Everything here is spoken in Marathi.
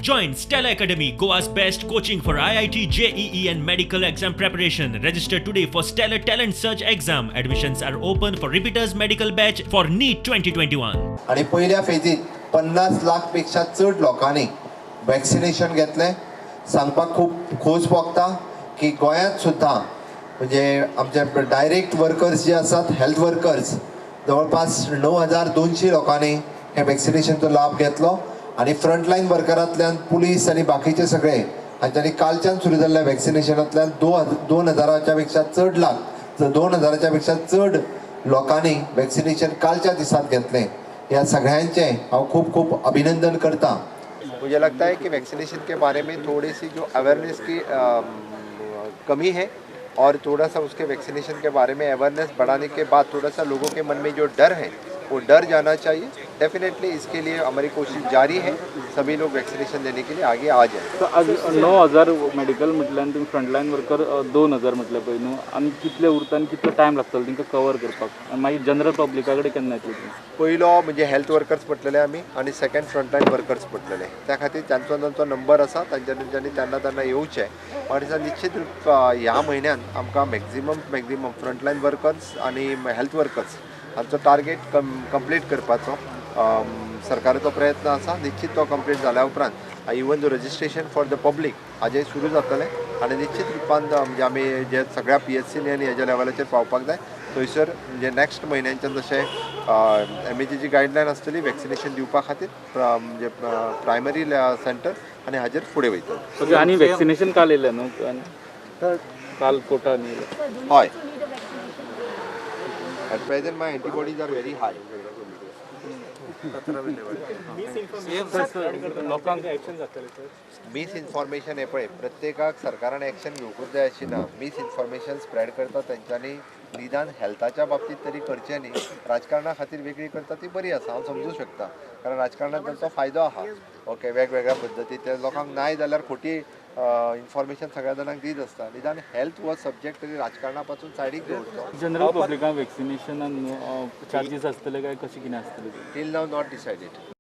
Join Stella Academy, Goa's best coaching for IIT, JEE and medical exam preparation. Register today for Stellar Talent Search exam. Admissions are open for repeaters medical batch for NEET 2021. आणि पहिल्या फेजीत 50 लाख पेक्षा चड लोकांनी वॅक्सिनेशन घेतले. सांगपाक खूब खोस भोगता की गोंयांत सुद्दां म्हणजे आमचे डायरेक्ट वर्कर्स जे आसात, हेल्थ वर्कर्स, जवळपास 9200 लोकांनी हे वॅक्सिनेशनचो लाभ घेतलो. आणि फ्रंटलाईन वर्करांतल्यान पुलीस आणि बाकीचे सगळे हांच्यांनी कालच्यान सुरू जाल्ल्या वॅक्सिनेशनांतल्यान 2000च्या पेक्षा चड लाख 2000च्या पेक्षा चड लोकांनी वॅक्सिनेशन कालच्या दिसात घेतले. या सगळ्यांचे हांव खूब खूब अभिनंदन करता. मुझे लगता है कि वैक्सीनेशन के बारे में थोड़ी सी जो अवेयरनेस की कमी है और थोड़ा सा उसके वैक्सीनेशन के बारे में अवेयरनेस बढ़ाने के बाद थोड़ा सा लोगों के मन में जो डर है वो डर जाना चाहिए. डेफिनेटली इसके लिए हमारी कोशिश जारी है, सभी लोग वैक्सीनेशन देने के लिए आगे आ जाए. तर आज 9000 मेडिकल म्हटल्यार तुम्ही फ्रंटलाईन वर्कर 2000 म्हटले पळय न्हू, आनी कितले उरता आनी कितलो टायम लागतलो तांकां कवर करपाक, आनी मागीर जनरल पब्लिका कडेन केन्ना येतले तुमी? पयलो म्हणजे हेल्थ वर्कर्स पडटले आमी आणि सेकंड फ्रंटलाईन वर्कर्स पडटले. त्या खातीर त्यांचो नंबर आसा, त्यांनी तेन्ना येवचे. आणि निश्चित ह्या म्हयन्यान आमकां मॅक्झिमम फ्रंटलाईन वर्कर्स आणि हेल्थ वर्कर्स हांचो टार्गेट कंप्लीट करपाचो सरकाराचो प्रयत्न आसा. निश्चित तो कंप्लीट जाल्या उपरांत इवन जो रजिस्ट्रेशन फॉर द पब्लीक हाजें सुरू जातलें आनी निश्चित रुपान म्हणजे आमी जे सगळ्या PHCनी आनी हेज्या लेवलाचेर पावपाक जाय. थंयसर म्हणजे नेक्स्ट म्हयन्यांच्यान जशें MHAची गायडलायन आसतली वॅक्सिनेशन दिवपा खातीर म्हणजे प्रायमरी सेंटर आनी हाजेर फुडें वयतले. आनी वॅक्सिनेशन काल येयलें न्हू, काल कोटा न्ही? हय. At present my antibodies are very high. Miss information हे पळय प्रत्येकाक सरकारान एक्शन घेवकूच जाय अशी ना. मिस इन्फॉर्मेशन स्प्रेड करता तेंच्यांनी निदान हेल्थाच्या बाबतीत तरी करचें न्ही. राजकारणा खातीर वेगळी करता ती बरी आसा, हांव समजूं शकता, कारण राजकारणात तांचो फायदो आहा. ओके, वेगवेगळ्या पद्दती ते लोकांक नाय जाल्यार खोटी इन्फॉर्मेशन सगळ्या जाणांक दीत आसता. निदान हेल्थ हो सब्जेक्ट तरी राजकारणा पासून सायडीक दवरचो. जनरल पब्लिकांक वॅक्सिनेशनान चार्जीस आसतले काय कशें कितें आसतलें? Till now not decided.